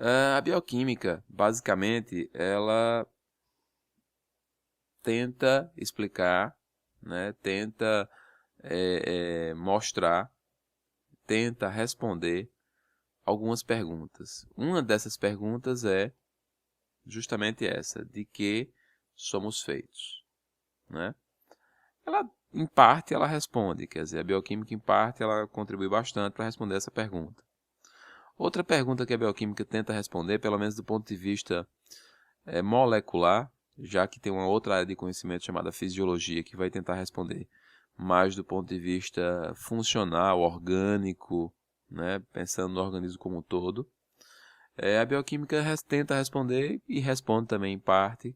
A bioquímica, basicamente, ela tenta explicar, né, tenta mostrar, tenta responder algumas perguntas. Uma dessas perguntas é justamente essa, de que somos feitos, né? Ela, em parte, ela responde, quer dizer, a bioquímica, em parte, ela contribui bastante para responder essa pergunta. Outra pergunta que a bioquímica tenta responder, pelo menos do ponto de vista molecular, já que tem uma outra área de conhecimento chamada fisiologia, que vai tentar responder mais do ponto de vista funcional, orgânico, né, pensando no organismo como um todo. A bioquímica tenta responder e responde também em parte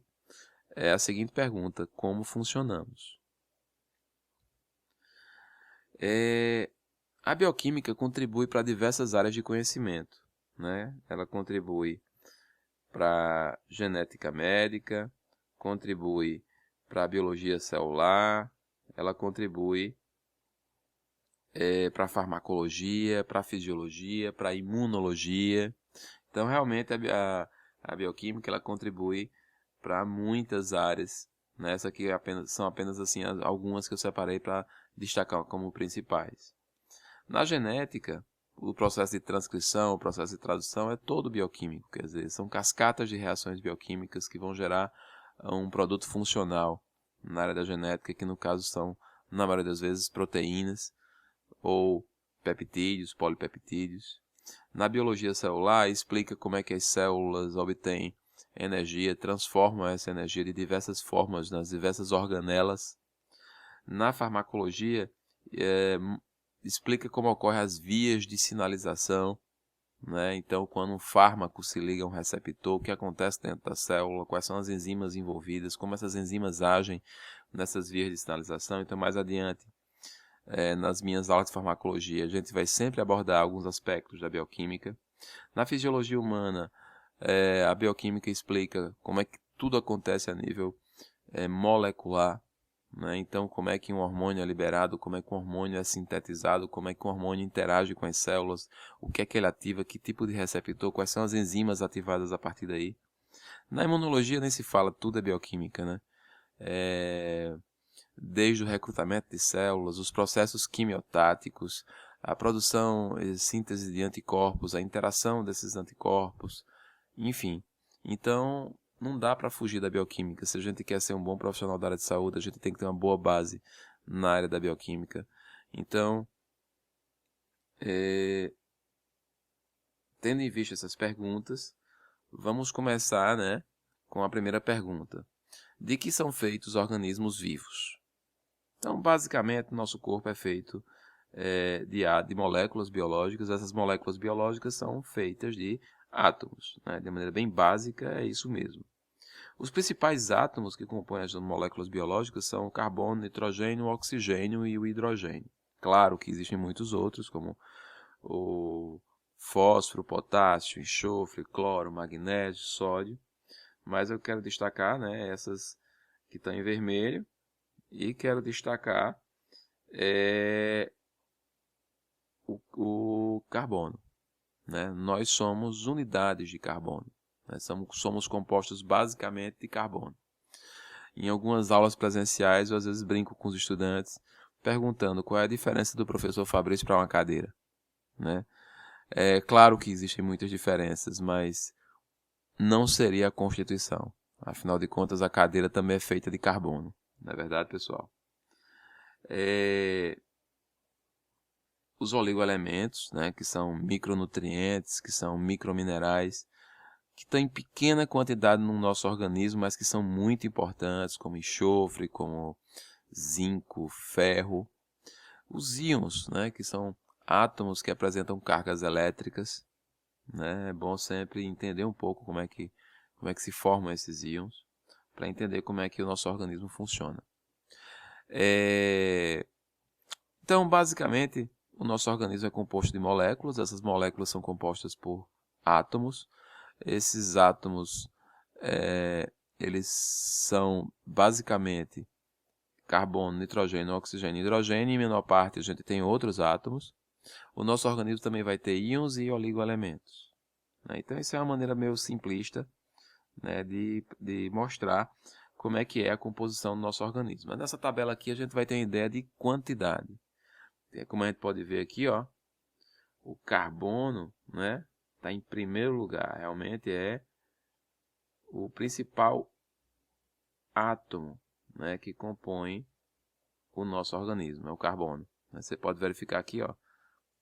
a seguinte pergunta: como funcionamos? A bioquímica contribui para diversas áreas de conhecimento, né? Ela contribui para genética médica, contribui para a biologia celular, ela contribui para a farmacologia, para a fisiologia, para a imunologia. Então, realmente, a bioquímica ela contribui para muitas áreas. Né? Essa aqui são apenas assim, algumas que eu separei para destacar como principais. Na genética, o processo de transcrição, o processo de tradução é todo bioquímico, quer dizer, são cascatas de reações bioquímicas que vão gerar um produto funcional na área da genética, que no caso são, na maioria das vezes, proteínas ou peptídeos, polipeptídeos. Na biologia celular, explica como é que as células obtêm energia, transformam essa energia de diversas formas nas diversas organelas. Na farmacologia, explica como ocorrem as vias de sinalização, né? Então, quando um fármaco se liga a um receptor, o que acontece dentro da célula, quais são as enzimas envolvidas, como essas enzimas agem nessas vias de sinalização. Então, mais adiante, nas minhas aulas de farmacologia, a gente vai sempre abordar alguns aspectos da bioquímica. Na fisiologia humana, a bioquímica explica como é que tudo acontece a nível molecular, né? Então, como é que um hormônio é liberado, como é que um hormônio é sintetizado, como é que um hormônio interage com as células, o que é que ele ativa, que tipo de receptor, quais são as enzimas ativadas a partir daí. Na imunologia nem se fala, tudo é bioquímica, né? Desde o recrutamento de células, os processos quimiotáticos, a produção e síntese de anticorpos, a interação desses anticorpos, enfim. Então, não dá para fugir da bioquímica. Se a gente quer ser um bom profissional da área de saúde, a gente tem que ter uma boa base na área da bioquímica. Então, tendo em vista essas perguntas, vamos começar, né, com a primeira pergunta. De que são feitos os organismos vivos? Então, basicamente, nosso corpo é feito de moléculas biológicas. Essas moléculas biológicas são feitas de átomos, né? De maneira bem básica, é isso mesmo. Os principais átomos que compõem as moléculas biológicas são o carbono, o nitrogênio, o oxigênio e o hidrogênio. Claro que existem muitos outros, como o fósforo, potássio, enxofre, cloro, magnésio, sódio. Mas eu quero destacar, né, essas que estão em vermelho. E quero destacar o carbono. Né? Nós somos unidades de carbono. Né? Somos compostos basicamente de carbono. Em algumas aulas presenciais, eu às vezes brinco com os estudantes, perguntando qual é a diferença do professor Fabrício para uma cadeira. Né? É claro que existem muitas diferenças, mas não seria a Constituição. Afinal de contas, a cadeira também é feita de carbono. Não é verdade, pessoal? Os oligoelementos, né, que são micronutrientes, que são microminerais, que estão em pequena quantidade no nosso organismo, mas que são muito importantes, como enxofre, como zinco, ferro. Os íons, né, que são átomos que apresentam cargas elétricas. Né? É bom sempre entender um pouco como é que se formam esses íons, para entender como é que o nosso organismo funciona. Então, basicamente, o nosso organismo é composto de moléculas. Essas moléculas são compostas por átomos. Esses átomos, eles são basicamente carbono, nitrogênio, oxigênio e hidrogênio. Em menor parte, a gente tem outros átomos. O nosso organismo também vai ter íons e oligoelementos. né? Então, isso é uma maneira meio simplista, né, de mostrar como é que é a composição do nosso organismo. Mas nessa tabela aqui a gente vai ter uma ideia de quantidade. Como a gente pode ver aqui, ó, o carbono, né, está em primeiro lugar. Realmente é o principal átomo, né, que compõe o nosso organismo, é o carbono. Você pode verificar aqui, ó,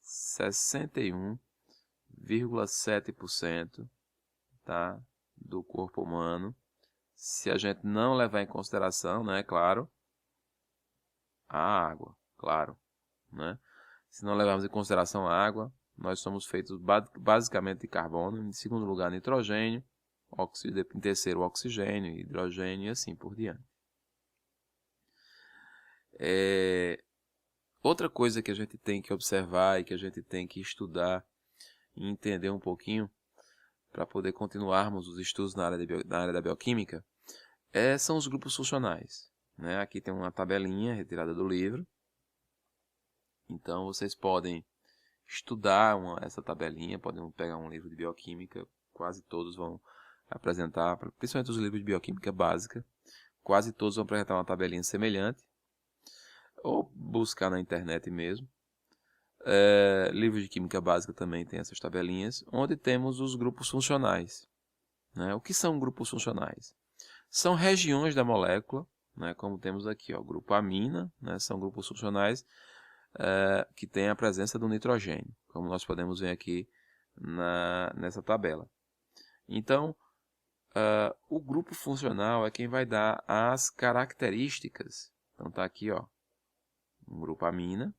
61,7%, tá, do corpo humano. Se a gente não levar em consideração, né, claro, a água, claro, né? Se não levarmos em consideração a água, nós somos feitos basicamente de carbono, em segundo lugar nitrogênio, em terceiro oxigênio, hidrogênio e assim por diante. Outra coisa que a gente tem que observar e que a gente tem que estudar e entender um pouquinho para poder continuarmos os estudos na área da bioquímica são os grupos funcionais, né? Aqui tem uma tabelinha retirada do livro. Então vocês podem estudar essa tabelinha, podem pegar um livro de bioquímica, quase todos vão apresentar, principalmente os livros de bioquímica básica, quase todos vão apresentar uma tabelinha semelhante, ou buscar na internet mesmo. Livros de química básica também tem essas tabelinhas, onde temos os grupos funcionais, né? O que são grupos funcionais? São regiões da molécula, né? Como temos aqui, ó, o grupo amina, né? São grupos funcionais que tem a presença do nitrogênio, como nós podemos ver aqui nessa tabela. Então, o grupo funcional é quem vai dar as características. Então, está aqui, ó, um grupo amina.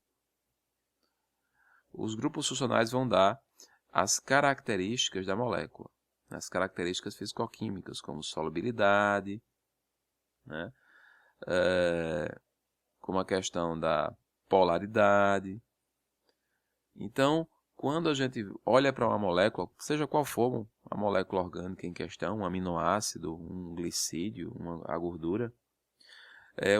Os grupos funcionais vão dar as características da molécula, as características fisicoquímicas, como solubilidade, né? Como a questão da polaridade. Então, quando a gente olha para uma molécula, seja qual for a molécula orgânica em questão, um aminoácido, um glicídio, a gordura,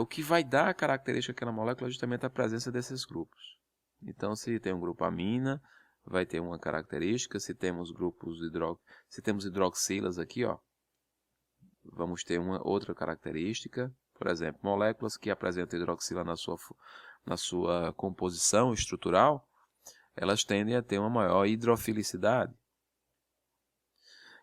o que vai dar a característica daquela molécula é justamente a presença desses grupos. Então, se tem um grupo amina, vai ter uma característica. Se temos se temos hidroxilas aqui, ó, vamos ter uma outra característica. Por exemplo, moléculas que apresentam hidroxila na sua composição estrutural, elas tendem a ter uma maior hidrofilicidade.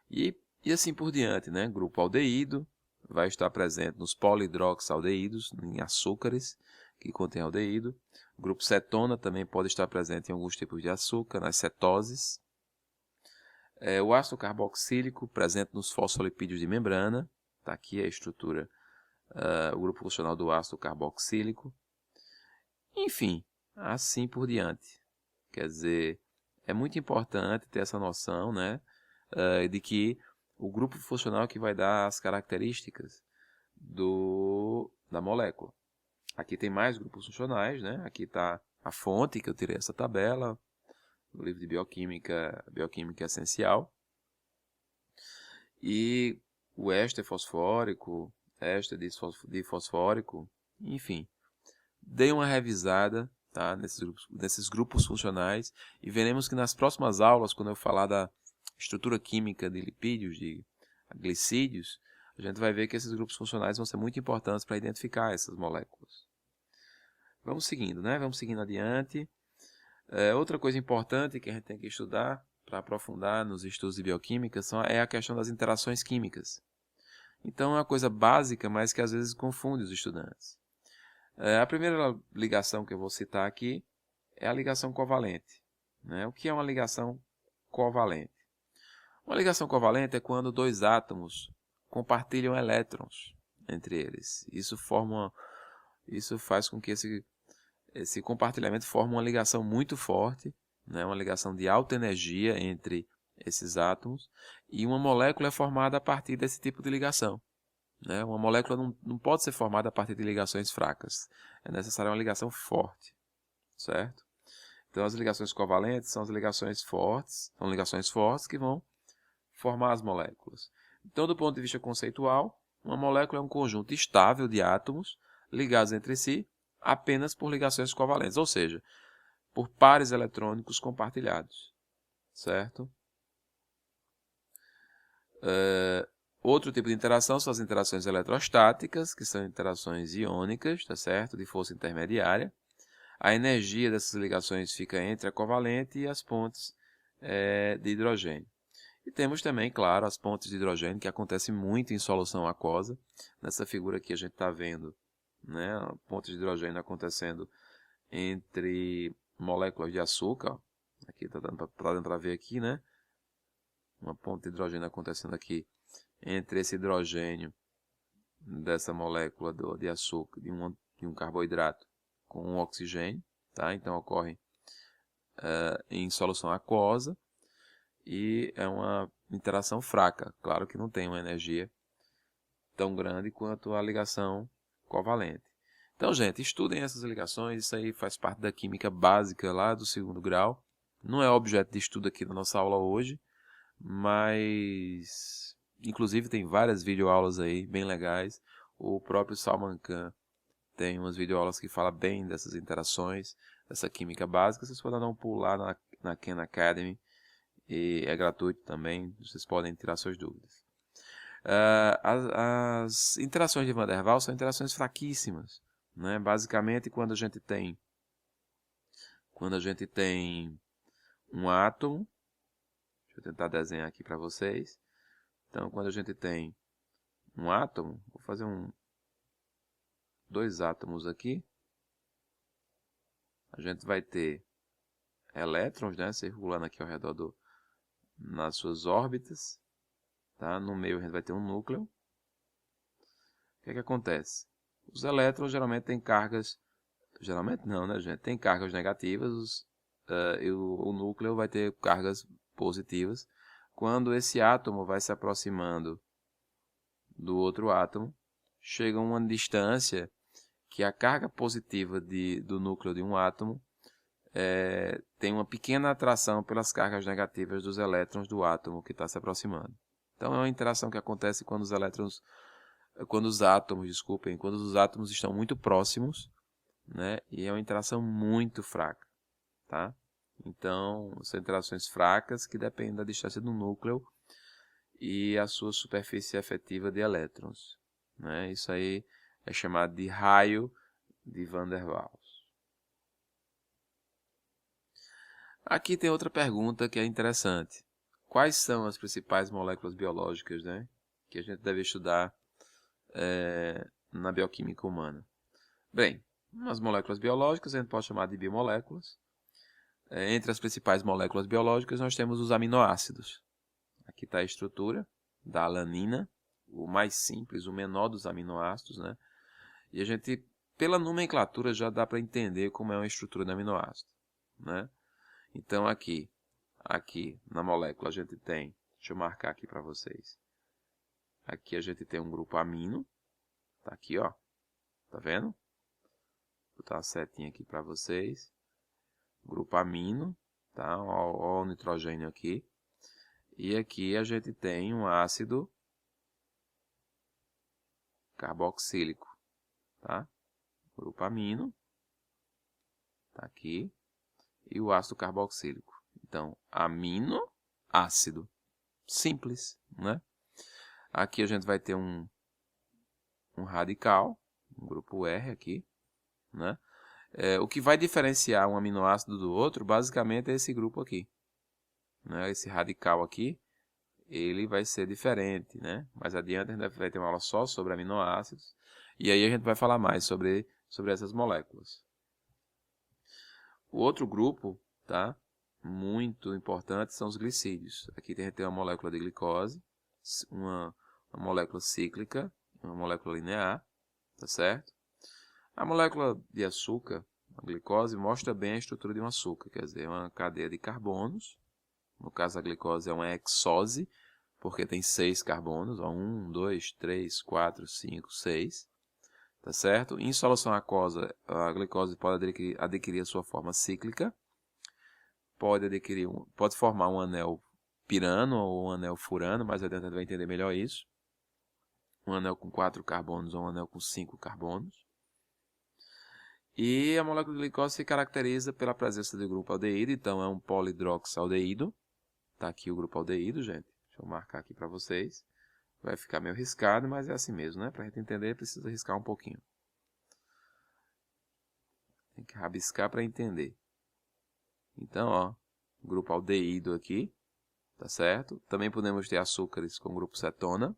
E assim por diante, né? Grupo aldeído vai estar presente nos polihidroxialdeídos, em açúcares que contêm aldeído. O grupo cetona também pode estar presente em alguns tipos de açúcar, nas cetoses. O ácido carboxílico presente nos fosfolipídios de membrana. Está aqui a estrutura, o grupo funcional do ácido carboxílico. Enfim, assim por diante. Quer dizer, é muito importante ter essa noção, né, de que o grupo funcional que vai dar as características da molécula. Aqui tem mais grupos funcionais, né? Aqui está a fonte que eu tirei essa tabela, do livro de Bioquímica Essencial. E o éster fosfórico, éster difosfórico, enfim. Dei uma revisada, tá, nesses grupos funcionais, e veremos que nas próximas aulas, quando eu falar da estrutura química de lipídios, de glicídios, a gente vai ver que esses grupos funcionais vão ser muito importantes para identificar essas moléculas. Vamos seguindo, né? Vamos seguindo adiante. Outra coisa importante que a gente tem que estudar para aprofundar nos estudos de bioquímica é a questão das interações químicas. Então é uma coisa básica, mas que às vezes confunde os estudantes. A primeira ligação que eu vou citar aqui é a ligação covalente, né? O que é uma ligação covalente? Uma ligação covalente é quando dois átomos compartilham elétrons entre eles. Isso faz com que esse compartilhamento forme uma ligação muito forte, né? Uma ligação de alta energia entre esses átomos, e uma molécula é formada a partir desse tipo de ligação. Uma molécula não pode ser formada a partir de ligações fracas. É necessária uma ligação forte, certo? Então, as ligações covalentes são as ligações fortes, que vão formar as moléculas. Então, do ponto de vista conceitual, uma molécula é um conjunto estável de átomos ligados entre si apenas por ligações covalentes, ou seja, por pares eletrônicos compartilhados, certo? Outro tipo de interação são as interações eletrostáticas, que são interações iônicas, tá certo? De força intermediária. A energia dessas ligações fica entre a covalente e as pontes de hidrogênio. E temos também, claro, as pontes de hidrogênio, que acontecem muito em solução aquosa. Nessa figura aqui a gente está vendo, né, a ponte de hidrogênio acontecendo entre moléculas de açúcar. Ó. Aqui está dando para ver aqui, né? Uma ponte de hidrogênio acontecendo aqui entre esse hidrogênio dessa molécula de açúcar, de um carboidrato com um oxigênio, tá? Então ocorre em solução aquosa e é uma interação fraca. Claro que não tem uma energia tão grande quanto a ligação covalente. Então, gente, estudem essas ligações, isso aí faz parte da química básica lá do 2º grau. Não é objeto de estudo aqui na nossa aula hoje, mas inclusive tem várias videoaulas aí bem legais. O próprio Salman Khan tem umas videoaulas que falam bem dessas interações, dessa química básica. Vocês podem dar um pulo lá na Khan Academy, e é gratuito também, vocês podem tirar suas dúvidas. As interações de Van der Waals são interações fraquíssimas, né? Basicamente, quando a gente tem um átomo, deixa eu tentar desenhar aqui para vocês. Então, quando a gente tem um átomo, vou fazer dois átomos aqui. A gente vai ter elétrons, né, circulando aqui ao redor nas suas órbitas. Tá? No meio a gente vai ter um núcleo. O que acontece? Os elétrons geralmente têm cargas... Geralmente não, né, gente? Tem cargas negativas e o núcleo vai ter cargas positivas. Quando esse átomo vai se aproximando do outro átomo, chega a uma distância que a carga positiva do núcleo de um átomo tem uma pequena atração pelas cargas negativas dos elétrons do átomo que está se aproximando. Então é uma interação que acontece quando os átomos estão muito próximos, né? E é uma interação muito fraca, tá? Então são interações fracas que dependem da distância do núcleo e a sua superfície efetiva de elétrons, né? Isso aí é chamado de raio de Van der Waals. Aqui tem outra pergunta que é interessante. Quais são as principais moléculas biológicas, né, que a gente deve estudar na bioquímica humana? Bem, as moléculas biológicas a gente pode chamar de biomoléculas. Entre as principais moléculas biológicas nós temos os aminoácidos. Aqui está a estrutura da alanina, o mais simples, o menor dos aminoácidos, né? E a gente, pela nomenclatura, já dá para entender como é uma estrutura de aminoácido, né? Então aqui na molécula a gente tem, deixa eu marcar aqui para vocês. Aqui a gente tem um grupo amino, tá aqui, ó. Tá vendo? Vou botar uma setinha aqui para vocês. Grupo amino, tá? Ó o nitrogênio aqui. E aqui a gente tem um ácido carboxílico, tá? Grupo amino, tá aqui. E o ácido carboxílico. Então, amino, ácido. Simples, né? Aqui a gente vai ter um radical, um grupo R aqui, né? O que vai diferenciar um aminoácido do outro, basicamente, é esse grupo aqui, né? Esse radical aqui, ele vai ser diferente, né? Mais adiante a gente vai ter uma aula só sobre aminoácidos, e aí a gente vai falar mais sobre essas moléculas. O outro grupo, tá? Muito importante, são os glicídios. Aqui a gente tem uma molécula de glicose, uma molécula cíclica, uma molécula linear, tá certo? A molécula de açúcar, a glicose, mostra bem a estrutura de um açúcar, quer dizer, é uma cadeia de carbonos. No caso, a glicose é uma hexose, porque tem 6 carbonos, ó, 1, 2, 3, 4, 5, 6, tá certo? Em solução aquosa, a glicose pode adquirir a sua forma cíclica, pode formar um anel pirano ou um anel furano, mas a gente vai entender melhor isso. Um anel com 4 carbonos ou um anel com 5 carbonos. E a molécula de glicose se caracteriza pela presença do grupo aldeído, então é um polihidroxaldeído. Tá aqui o grupo aldeído, gente. Deixa Deixa eu marcar aqui para vocês. Vai ficar meio riscado, mas é assim mesmo, né? Para a gente entender, precisa riscar um pouquinho. Tem que rabiscar para entender. Então, ó, grupo aldeído aqui, tá certo? Também podemos ter açúcares com o grupo cetona.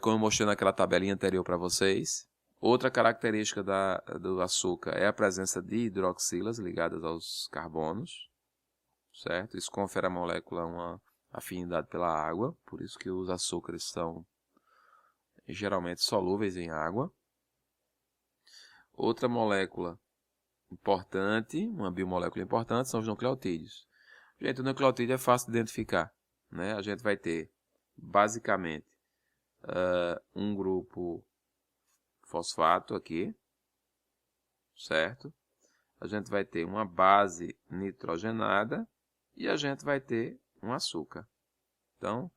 Como eu mostrei naquela tabelinha anterior para vocês. Outra característica do açúcar é a presença de hidroxilas ligadas aos carbonos, certo? Isso confere à molécula uma afinidade pela água, por isso que os açúcares são geralmente solúveis em água. Outra molécula importante, uma biomolécula importante, são os nucleotídeos. Gente, o nucleotídeo é fácil de identificar, né? A gente vai ter, basicamente, um grupo fosfato aqui, certo? A gente vai ter uma base nitrogenada e a gente vai ter um açúcar. Então,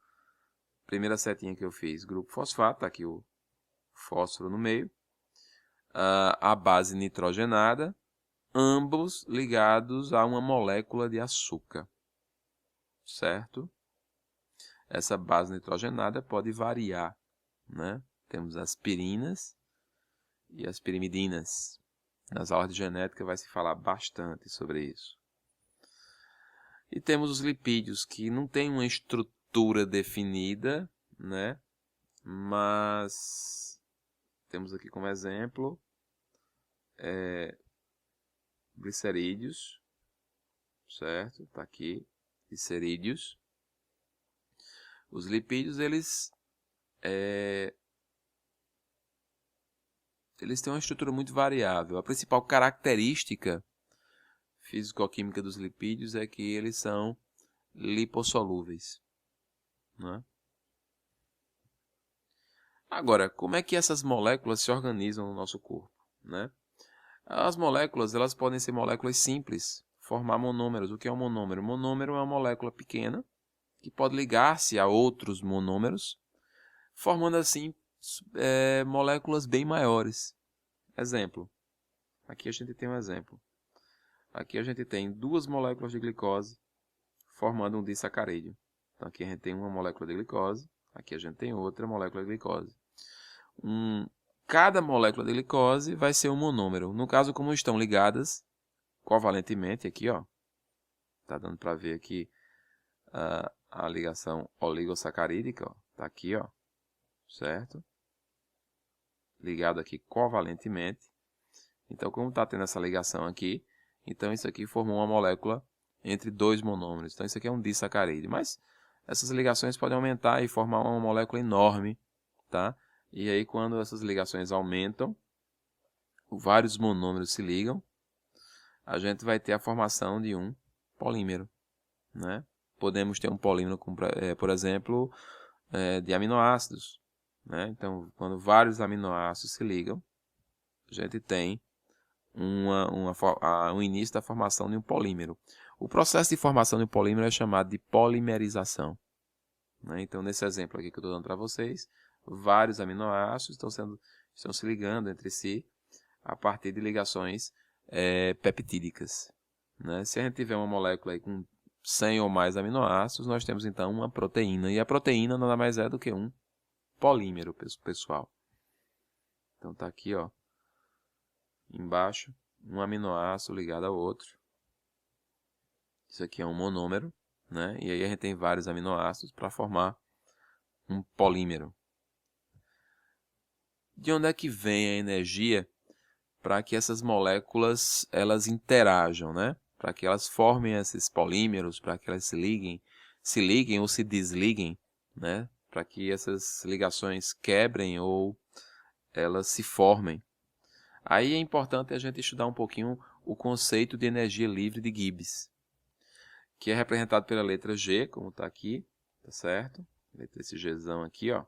primeira setinha que eu fiz, grupo fosfato, tá aqui o fósforo no meio. A base nitrogenada, ambos ligados a uma molécula de açúcar, certo? Essa base nitrogenada pode variar, né? Temos as pirinas e as pirimidinas. Nas aulas de genética vai se falar bastante sobre isso. E temos os lipídios, que não tem uma estrutura definida, né? Mas temos aqui como exemplo glicerídeos, certo? Está aqui, glicerídeos. Os lipídios, eles têm uma estrutura muito variável. A principal característica físico-química dos lipídios é que eles são lipossolúveis, né? Agora, como é que essas moléculas se organizam no nosso corpo, né? As moléculas, elas podem ser moléculas simples, formar monômeros. O que é um monômero? Um monômero é uma molécula pequena que pode ligar-se a outros monômeros, formando assim moléculas bem maiores. Exemplo. Aqui a gente tem um exemplo. Aqui a gente tem duas moléculas de glicose formando um disacarídeo. Então aqui a gente tem uma molécula de glicose, aqui a gente tem outra molécula de glicose. Cada molécula de glicose vai ser um monômero. No caso, como estão ligadas covalentemente, aqui, ó, tá dando para ver aqui a ligação oligosacarídica, ó, tá aqui, ó, certo? Ligado aqui covalentemente. Então, como está tendo essa ligação aqui, então isso aqui formou uma molécula entre dois monômeros. Então, isso aqui é um disacarídeo. Mas essas ligações podem aumentar e formar uma molécula enorme, tá? E aí, quando essas ligações aumentam, vários monômeros se ligam, a gente vai ter a formação de um polímero, né? Podemos ter um polímero, por exemplo, de aminoácidos, né? Então, quando vários aminoácidos se ligam, a gente tem um início da formação de um polímero. O processo de formação de um polímero é chamado de polimerização, né? Então, nesse exemplo aqui que eu estou dando para vocês, vários aminoácidos estão se ligando entre si a partir de ligações peptídicas, né? Se a gente tiver uma molécula aí com 100 ou mais aminoácidos, nós temos então uma proteína. E a proteína nada mais é do que um polímero, pessoal. Então está aqui, ó, embaixo, um aminoácido ligado ao outro. Isso aqui é um monômero, né? E aí a gente tem vários aminoácidos para formar um polímero. De onde é que vem a energia para que essas moléculas elas interajam, né? Para que elas formem esses polímeros, para que elas se liguem ou se desliguem, né? Para que essas ligações quebrem ou elas se formem. Aí é importante a gente estudar um pouquinho o conceito de energia livre de Gibbs, que é representado pela letra G, como está aqui, tá certo? Esse Gzão aqui, ó.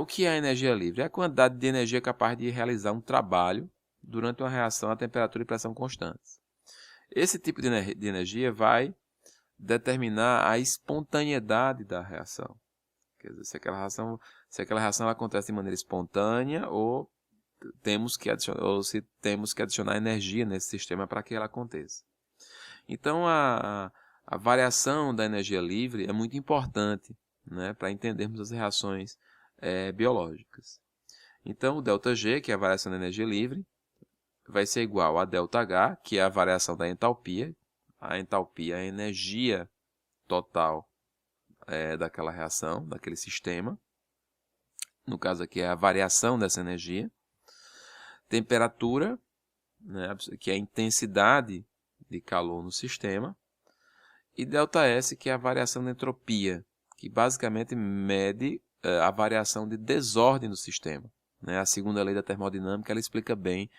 O que é a energia livre? É a quantidade de energia capaz de realizar um trabalho durante uma reação a temperatura e pressão constantes. Esse tipo de energia vai determinar a espontaneidade da reação. Quer dizer, se aquela reação ela acontece de maneira espontânea ou se temos que adicionar energia nesse sistema para que ela aconteça. Então, a A variação da energia livre é muito importante, né, para entendermos as reações biológicas. Então, o ΔG, que é a variação da energia livre, vai ser igual a ΔH, que é a variação da entalpia. A entalpia é a energia total daquela reação, daquele sistema. No caso aqui é a variação dessa energia. Temperatura, né, que é a intensidade de calor no sistema. E ΔS, que é a variação da entropia, que basicamente mede a variação de desordem do sistema. Né? A segunda lei da termodinâmica ela explica bem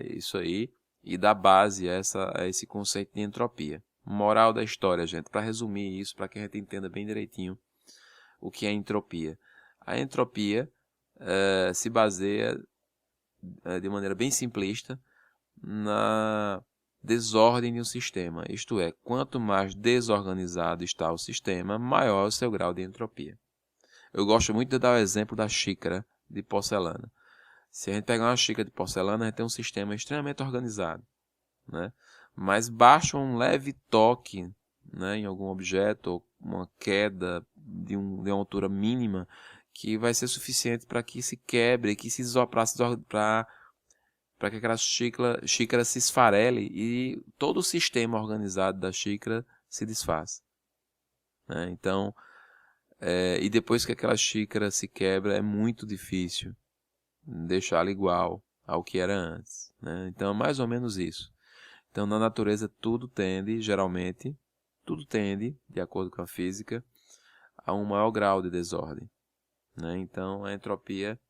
isso aí e dá base a esse conceito de entropia. Moral da história, gente, para resumir isso, para que a gente entenda bem direitinho o que é entropia. A entropia se baseia de maneira bem simplista na desordem de um sistema. Isto é, quanto mais desorganizado está o sistema, maior é o seu grau de entropia. Eu gosto muito de dar o exemplo da xícara de porcelana. Se a gente pegar uma xícara de porcelana, a gente tem um sistema extremamente organizado, né? Mas basta um leve toque, né, em algum objeto, ou uma queda de uma altura mínima, que vai ser suficiente para que se quebre, que se para que aquela xícara se esfarele e todo o sistema organizado da xícara se desfaz. Né? Então, e depois que aquela xícara se quebra, é muito difícil deixá-la igual ao que era antes. Né? Então, é mais ou menos isso. Então, na natureza, tudo tende, de acordo com a física, a um maior grau de desordem. Né? Então, a entropia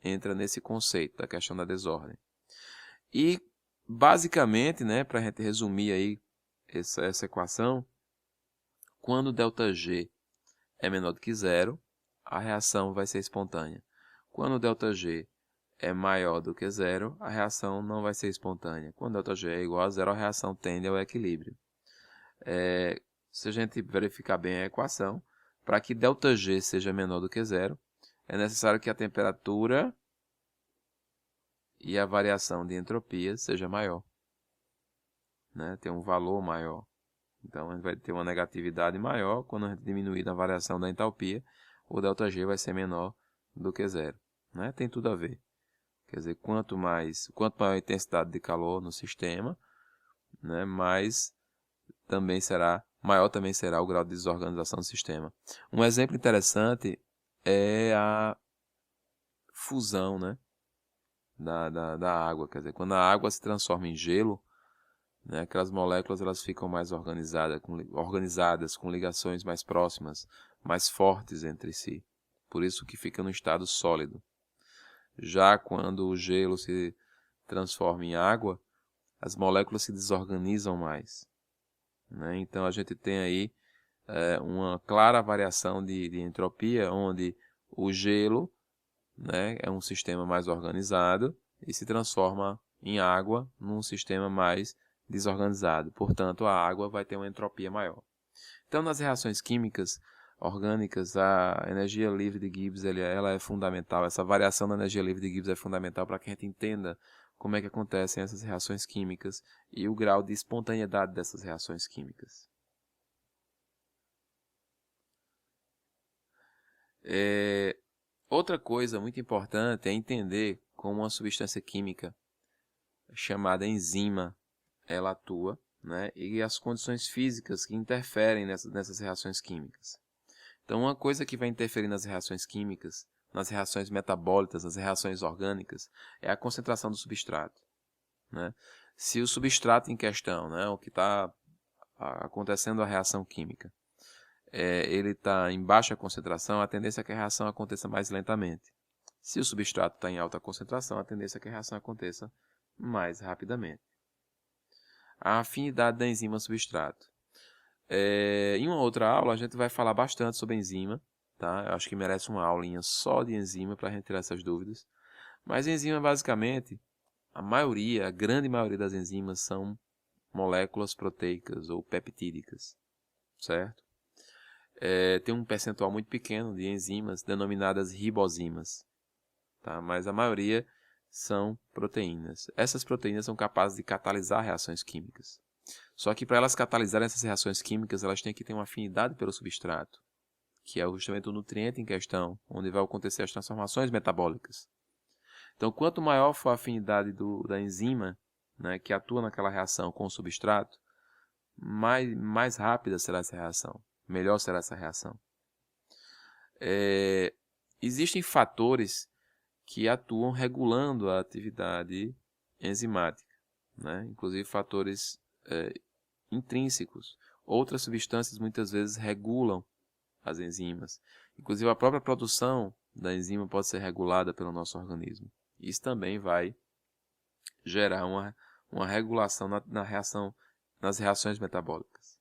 entra nesse conceito da questão da desordem. E, basicamente, né, para a gente resumir aí essa equação, quando ΔG é menor do que zero, a reação vai ser espontânea. Quando ΔG é maior do que zero, a reação não vai ser espontânea. Quando ΔG é igual a zero, a reação tende ao equilíbrio. Se a gente verificar bem a equação, para que ΔG seja menor do que zero, é necessário que a temperatura e a variação de entropia seja maior. Né? Tem um valor maior. Então, a gente vai ter uma negatividade maior quando a gente diminuir a variação da entalpia, o ΔG vai ser menor do que zero. Né? Tem tudo a ver. Quer dizer, quanto maior a intensidade de calor no sistema, né, maior também será o grau de desorganização do sistema. Um exemplo interessante é a fusão, né, da água. Quer dizer, quando a água se transforma em gelo, né, aquelas moléculas elas ficam mais organizadas, com ligações mais próximas, mais fortes entre si. Por isso que fica no estado sólido. Já quando o gelo se transforma em água, as moléculas se desorganizam mais. Né? Então a gente tem aí uma clara variação de entropia, onde o gelo, né, é um sistema mais organizado e se transforma em água num sistema mais desorganizado. Portanto, a água vai ter uma entropia maior. Então, nas reações químicas orgânicas, a energia livre de Gibbs ela é fundamental. Essa variação da energia livre de Gibbs é fundamental para que a gente entenda como é que acontecem essas reações químicas e o grau de espontaneidade dessas reações químicas. Outra coisa muito importante é entender como uma substância química chamada enzima ela atua, né, e as condições físicas que interferem nessas reações químicas. Então, uma coisa que vai interferir nas reações químicas, nas reações metabólicas, nas reações orgânicas, é a concentração do substrato. Né? Se o substrato em questão, né, o que está acontecendo a reação química, ele está em baixa concentração, a tendência é que a reação aconteça mais lentamente. Se o substrato está em alta concentração, a tendência é que a reação aconteça mais rapidamente. A afinidade da enzima ao substrato. Em uma outra aula, a gente vai falar bastante sobre enzima. Tá? Eu acho que merece uma aulinha só de enzima para a gente tirar essas dúvidas. Mas enzima, basicamente, a grande maioria das enzimas são moléculas proteicas ou peptídicas. Certo? Tem um percentual muito pequeno de enzimas denominadas ribozimas. Tá? Mas a maioria são proteínas. Essas proteínas são capazes de catalisar reações químicas. Só que para elas catalisarem essas reações químicas, elas têm que ter uma afinidade pelo substrato, que é justamente o nutriente em questão, onde vai acontecer as transformações metabólicas. Então, quanto maior for a afinidade da enzima, né, que atua naquela reação com o substrato, mais rápida será essa reação, melhor será essa reação. Existem fatores que atuam regulando a atividade enzimática, né? Inclusive fatores intrínsecos. Outras substâncias muitas vezes regulam as enzimas. Inclusive a própria produção da enzima pode ser regulada pelo nosso organismo. Isso também vai gerar uma regulação nas reações metabólicas.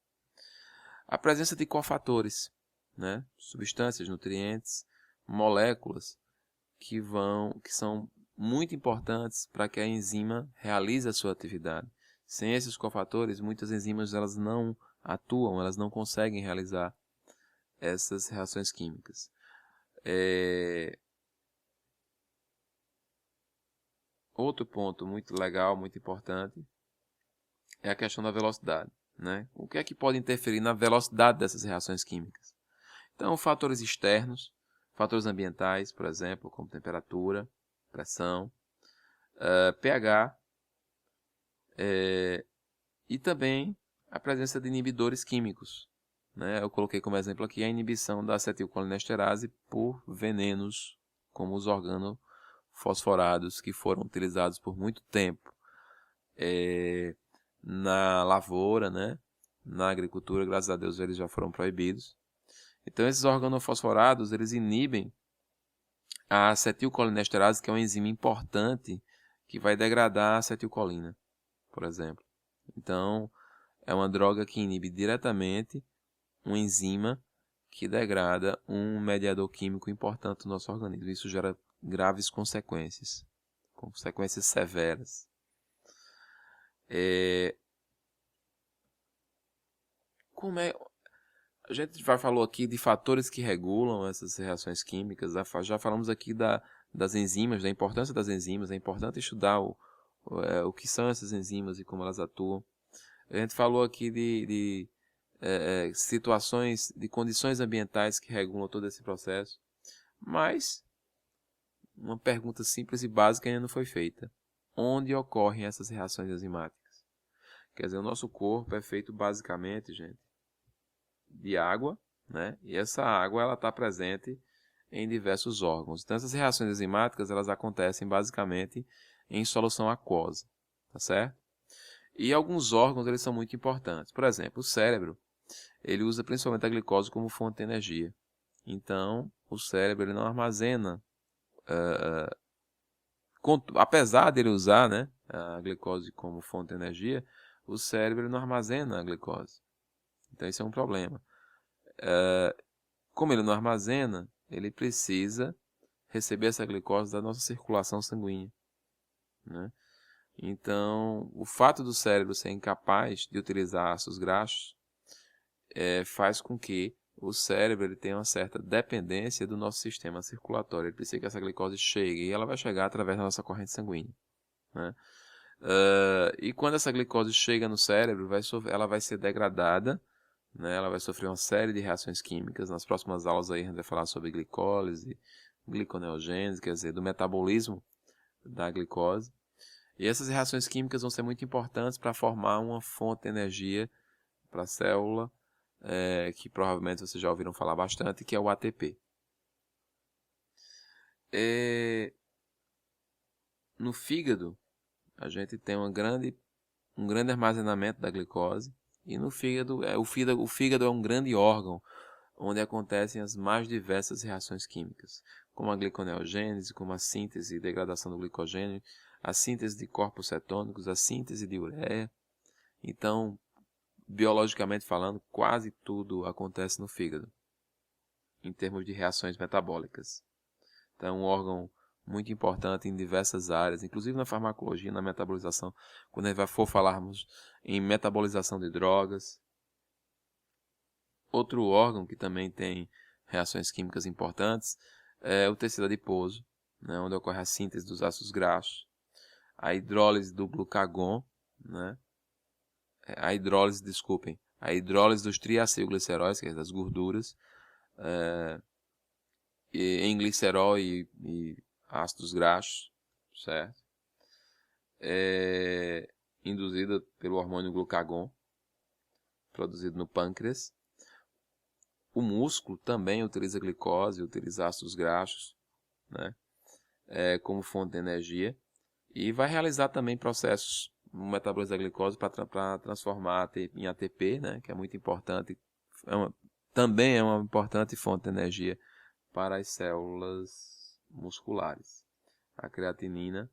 A presença de cofatores, né? Substâncias, nutrientes, moléculas que são muito importantes para que a enzima realize a sua atividade. Sem esses cofatores, muitas enzimas elas não atuam, elas não conseguem realizar essas reações químicas. Outro ponto muito legal, muito importante, é a questão da velocidade, né? O que é que pode interferir na velocidade dessas reações químicas? Então, fatores externos, fatores ambientais, por exemplo, como temperatura, pressão, pH, e também a presença de inibidores químicos, né? Eu coloquei como exemplo aqui a inibição da acetilcolinesterase por venenos, como os organofosforados, que foram utilizados por muito tempo na lavoura, né? Na agricultura. Graças a Deus eles já foram proibidos. Então esses organofosforados eles inibem a acetilcolinesterase, que é uma enzima importante que vai degradar a acetilcolina, por exemplo. Então é uma droga que inibe diretamente uma enzima que degrada um mediador químico importante no nosso organismo. Isso gera graves consequências severas. A gente já falou aqui de fatores que regulam essas reações químicas, já falamos aqui das enzimas, da importância das enzimas. É importante estudar o que são essas enzimas e como elas atuam. A gente falou aqui de situações, de condições ambientais que regulam todo esse processo, mas uma pergunta simples e básica ainda não foi feita. Onde ocorrem essas reações enzimáticas? Quer dizer, o nosso corpo é feito basicamente, gente, de água, né? E essa água ela está presente em diversos órgãos. Então, essas reações enzimáticas elas acontecem basicamente em solução aquosa, tá certo? E alguns órgãos eles são muito importantes. Por exemplo, o cérebro ele usa principalmente a glicose como fonte de energia. Então, o cérebro ele não armazena, apesar dele usar, né, a glicose como fonte de energia, o cérebro não armazena a glicose. Então, isso é um problema. Como ele não armazena, ele precisa receber essa glicose da nossa circulação sanguínea, né? Então, o fato do cérebro ser incapaz de utilizar ácidos graxos faz com que o cérebro ele tenha uma certa dependência do nosso sistema circulatório. Ele precisa que essa glicose chegue e ela vai chegar através da nossa corrente sanguínea, né? E quando essa glicose chega no cérebro, ela vai ser degradada, né? Ela vai sofrer uma série de reações químicas. Nas próximas aulas aí a gente vai falar sobre glicólise, gliconeogênese, quer dizer, do metabolismo da glicose. E essas reações químicas vão ser muito importantes para formar uma fonte de energia para a célula, que provavelmente vocês já ouviram falar bastante, que é o ATP. No fígado, a gente tem um grande armazenamento da glicose. E no fígado, o fígado é um grande órgão onde acontecem as mais diversas reações químicas, como a gliconeogênese, como a síntese e degradação do glicogênio, a síntese de corpos cetônicos, a síntese de ureia. Então, biologicamente falando, quase tudo acontece no fígado, em termos de reações metabólicas. Então, é um órgão muito importante em diversas áreas, inclusive na farmacologia, na metabolização, quando a gente for falarmos em metabolização de drogas. Outro órgão que também tem reações químicas importantes é o tecido adiposo, né, onde ocorre a síntese dos ácidos graxos, a hidrólise do glucagon, né, a hidrólise, desculpem, a hidrólise dos triacilgliceróis, que é das gorduras, em glicerol e ácidos graxos, certo? Induzida pelo hormônio glucagon, produzido no pâncreas. O músculo também utiliza glicose, utiliza ácidos graxos, né, como fonte de energia, e vai realizar também processos no metabolismo da glicose para transformar em ATP, né, que é muito importante, também é uma importante fonte de energia para as células musculares. A creatinina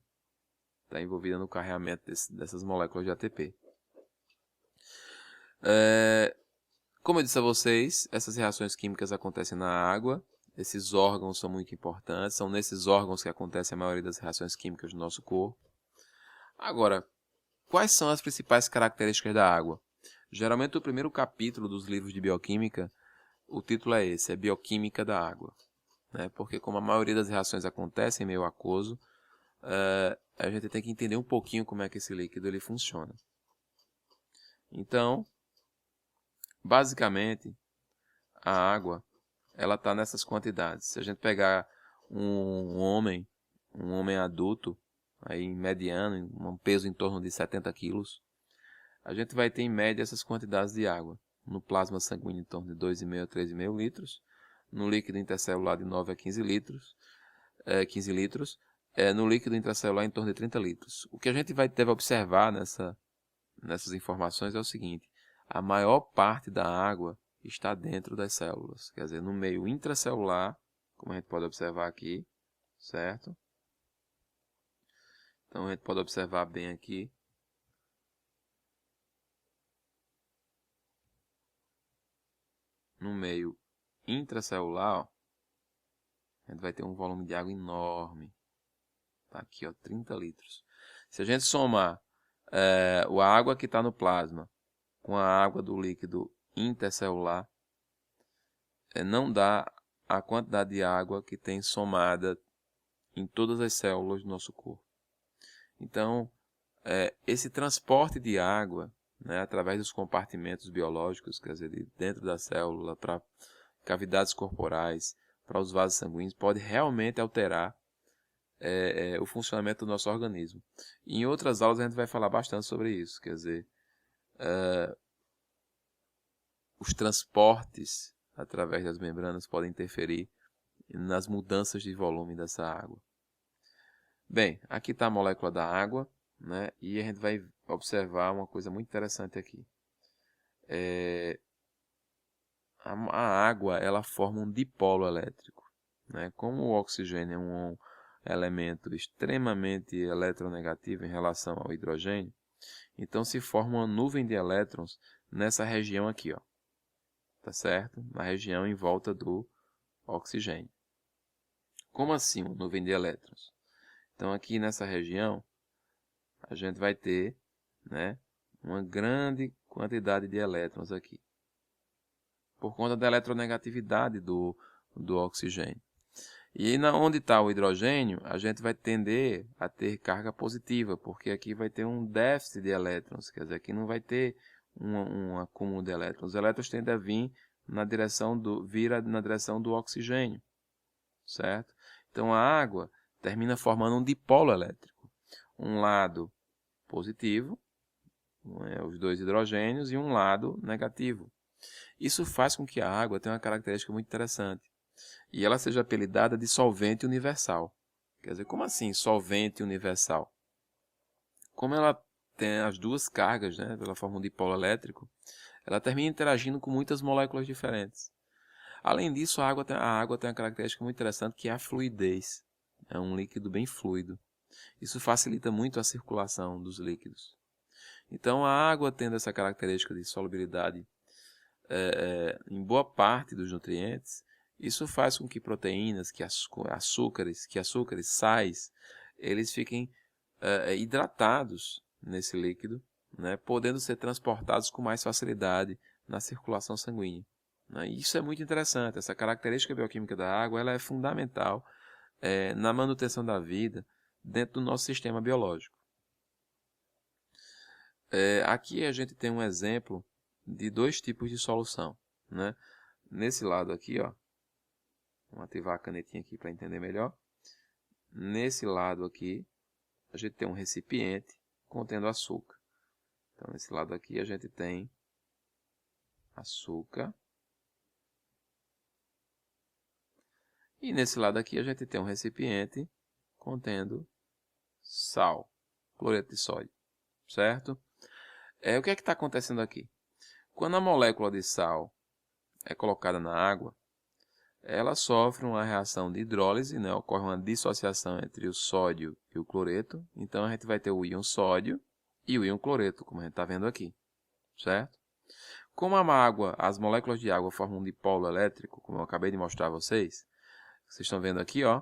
está envolvida no carregamento dessas moléculas de ATP. Como eu disse a vocês, essas reações químicas acontecem na água. Esses órgãos são muito importantes. São nesses órgãos que acontece a maioria das reações químicas do nosso corpo. Agora, quais são as principais características da água? Geralmente o primeiro capítulo dos livros de bioquímica, o título é esse, é Bioquímica da Água. Né? Porque como a maioria das reações acontece em meio aquoso, a gente tem que entender um pouquinho como é que esse líquido ele funciona. Então, basicamente, a água ela está nessas quantidades. Se a gente pegar um homem adulto, aí mediano, um peso em torno de 70 quilos, a gente vai ter em média essas quantidades de água. No plasma sanguíneo em torno de 2,5 a 3,5 litros, no líquido intercelular de 9 a 15 litros, no líquido intracelular em torno de 30 litros. O que a gente deve observar nessas informações é o seguinte: a maior parte da água está dentro das células, quer dizer, no meio intracelular, como a gente pode observar aqui, certo? Então a gente pode observar bem aqui. No meio intracelular, ó, a gente vai ter um volume de água enorme. Tá aqui, ó, 30 litros. Se a gente somar a água que está no plasma com a água do líquido intercelular, não dá a quantidade de água que tem somada em todas as células do nosso corpo. Então, esse transporte de água, né, através dos compartimentos biológicos, quer dizer, de dentro da célula, para cavidades corporais, para os vasos sanguíneos, pode realmente alterar o funcionamento do nosso organismo. Em outras aulas a gente vai falar bastante sobre isso, quer dizer, os transportes através das membranas podem interferir nas mudanças de volume dessa água. Bem, aqui está a molécula da água, né? E a gente vai observar uma coisa muito interessante aqui. A água ela forma um dipolo elétrico, né? Como o oxigênio é um elemento extremamente eletronegativo em relação ao hidrogênio, então se forma uma nuvem de elétrons nessa região aqui, ó. Tá certo? Na região em volta do oxigênio. Como assim uma nuvem de elétrons? Então aqui nessa região a gente vai ter, né, uma grande quantidade de elétrons aqui, por conta da eletronegatividade do oxigênio. E onde está o hidrogênio, a gente vai tender a ter carga positiva, porque aqui vai ter um déficit de elétrons, quer dizer, aqui não vai ter um acúmulo de elétrons. Os elétrons tendem a vir na direção do oxigênio, certo? Então a água termina formando um dipolo elétrico. Um lado positivo, os dois hidrogênios, e um lado negativo. Isso faz com que a água tenha uma característica muito interessante. E ela seja apelidada de solvente universal. Quer dizer, como assim solvente universal? Como ela tem as duas cargas, né, pela forma um dipolo elétrico, ela termina interagindo com muitas moléculas diferentes. Além disso, a água tem uma característica muito interessante, que é a fluidez. É um líquido bem fluido. Isso facilita muito a circulação dos líquidos. Então, a água, tendo essa característica de solubilidade em boa parte dos nutrientes, isso faz com que proteínas, que açúcares, sais, eles fiquem hidratados nesse líquido, né, podendo ser transportados com mais facilidade na circulação sanguínea. Né? Isso é muito interessante. Essa característica bioquímica da água ela é fundamental na manutenção da vida dentro do nosso sistema biológico. Aqui a gente tem um exemplo de dois tipos de solução, né? Nesse lado aqui, ó, vamos ativar a canetinha aqui para entender melhor. Nesse lado aqui, a gente tem um recipiente contendo açúcar. Então, nesse lado aqui, a gente tem açúcar. E nesse lado aqui, a gente tem um recipiente contendo sal, cloreto de sódio, certo? O que é que está acontecendo aqui? Quando a molécula de sal é colocada na água, ela sofre uma reação de hidrólise, né? Ocorre uma dissociação entre o sódio e o cloreto. Então, a gente vai ter o íon sódio e o íon cloreto, como a gente está vendo aqui, certo? Como a água, as moléculas de água formam um dipolo elétrico, como eu acabei de mostrar a vocês, vocês estão vendo aqui, ó,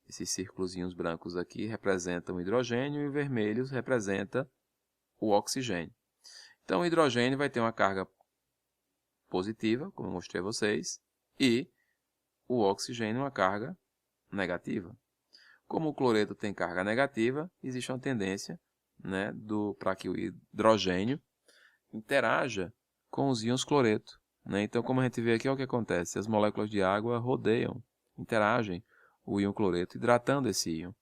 esses círculozinhos brancos aqui representam o hidrogênio e os vermelhos representam o oxigênio. Então, o hidrogênio vai ter uma carga positiva, como eu mostrei a vocês, e o oxigênio uma carga negativa. Como o cloreto tem carga negativa, existe uma tendência, né, para que o hidrogênio interaja com os íons cloreto, né? Então, como a gente vê aqui, o que acontece? As moléculas de água rodeiam, interagem o íon cloreto, hidratando esse íon.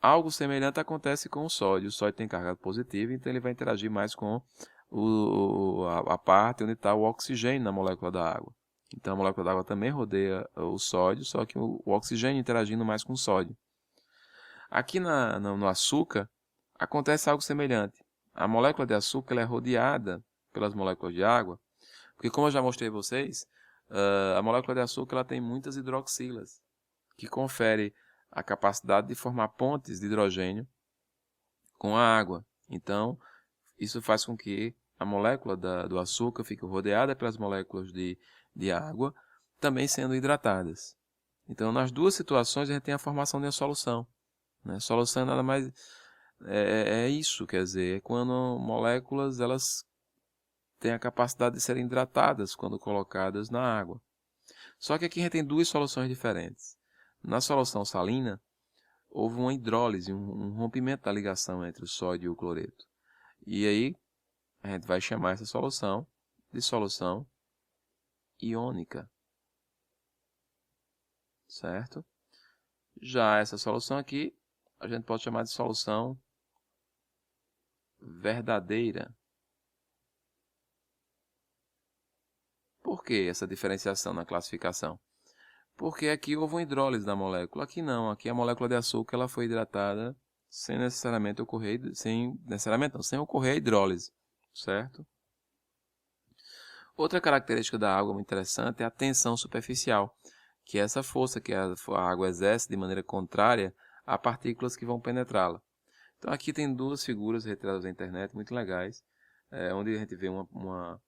Algo semelhante acontece com o sódio. O sódio tem carga positiva, então ele vai interagir mais com a parte onde está o oxigênio na molécula da água. Então, a molécula da água também rodeia o sódio, só que o oxigênio interagindo mais com o sódio. Aqui no açúcar, acontece algo semelhante. A molécula de açúcar ela é rodeada pelas moléculas de água, porque, como eu já mostrei a vocês, a molécula de açúcar ela tem muitas hidroxilas, que confere a capacidade de formar pontes de hidrogênio com a água. Então, isso faz com que a molécula do açúcar fique rodeada pelas moléculas de água, também sendo hidratadas. Então, nas duas situações, a gente tem a formação de uma solução, né? Solução é nada mais... É isso, quer dizer, é quando moléculas elas têm a capacidade de serem hidratadas quando colocadas na água. Só que aqui a gente tem duas soluções diferentes. Na solução salina, houve uma hidrólise, um rompimento da ligação entre o sódio e o cloreto. E aí, a gente vai chamar essa solução de solução iônica. Certo? Já essa solução aqui, a gente pode chamar de solução verdadeira. Por que essa diferenciação na classificação? Porque aqui houve uma hidrólise da molécula. Aqui não. Aqui a molécula de açúcar ela foi hidratada sem necessariamente ocorrer, sem ocorrer a hidrólise. Certo? Outra característica da água muito interessante é a tensão superficial, que é essa força que a água exerce de maneira contrária a partículas que vão penetrá-la. Então aqui tem duas figuras retiradas da internet muito legais, onde a gente vê uma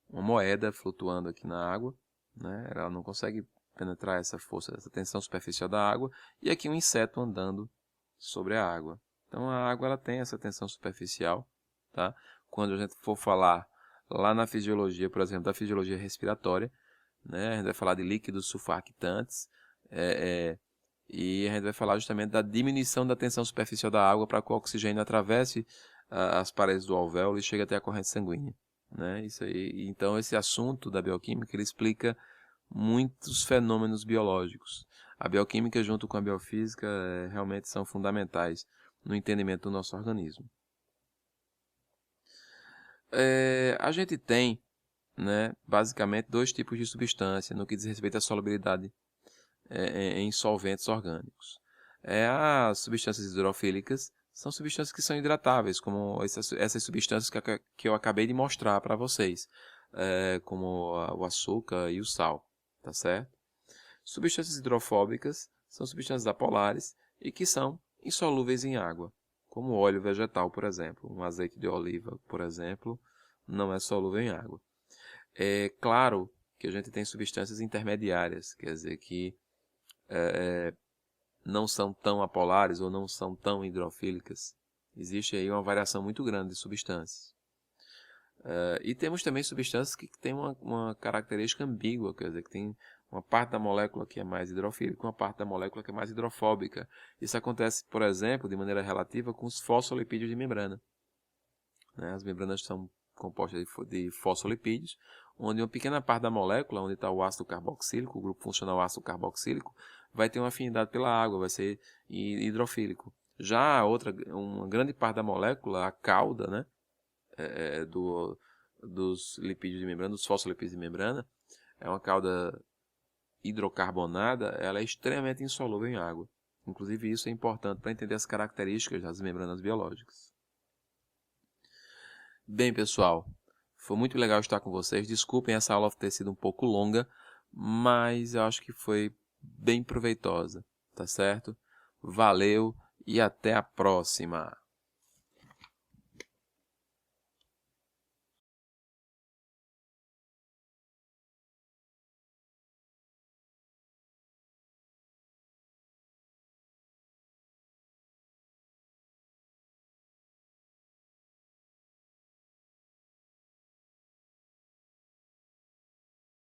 moeda flutuando aqui na água, né? Ela não consegue penetrar essa força, essa tensão superficial da água, e aqui um inseto andando sobre a água. Então a água ela tem essa tensão superficial, tá? Quando a gente for falar lá na fisiologia, por exemplo, da fisiologia respiratória, né? A gente vai falar de líquidos surfactantes, e a gente vai falar justamente da diminuição da tensão superficial da água para que o oxigênio atravesse as paredes do alvéolo e chegue até a corrente sanguínea, né? Isso aí. Então, esse assunto da bioquímica ele explica muitos fenômenos biológicos. A bioquímica junto com a biofísica realmente são fundamentais no entendimento do nosso organismo. A gente tem, né, basicamente dois tipos de substância no que diz respeito à solubilidade em solventes orgânicos. As substâncias hidrofílicas são substâncias que são hidratáveis, como essas substâncias que eu acabei de mostrar para vocês, como o açúcar e o sal, tá certo? Substâncias hidrofóbicas são substâncias apolares e que são insolúveis em água, como o óleo vegetal, por exemplo. Um azeite de oliva, por exemplo, não é solúvel em água. É claro que a gente tem substâncias intermediárias, quer dizer que não são tão apolares ou não são tão hidrofílicas. Existe aí uma variação muito grande de substâncias. E temos também substâncias que têm uma característica ambígua, quer dizer, que tem uma parte da molécula que é mais hidrofílica, uma parte da molécula que é mais hidrofóbica. Isso acontece, por exemplo, de maneira relativa com os fosfolipídios de membrana. né? As membranas são compostas de fosfolipídios, onde uma pequena parte da molécula, onde está o ácido carboxílico, o grupo funcional ácido carboxílico, vai ter uma afinidade pela água, vai ser hidrofílico. Já uma grande parte da molécula, a cauda, né, dos lipídios de membrana, dos fosfolipídios de membrana, é uma cauda hidrocarbonada, ela é extremamente insolúvel em água. Inclusive, isso é importante para entender as características das membranas biológicas. Bem, pessoal, foi muito legal estar com vocês. Desculpem essa aula ter sido um pouco longa, mas eu acho que foi bem proveitosa, tá certo? Valeu e até a próxima!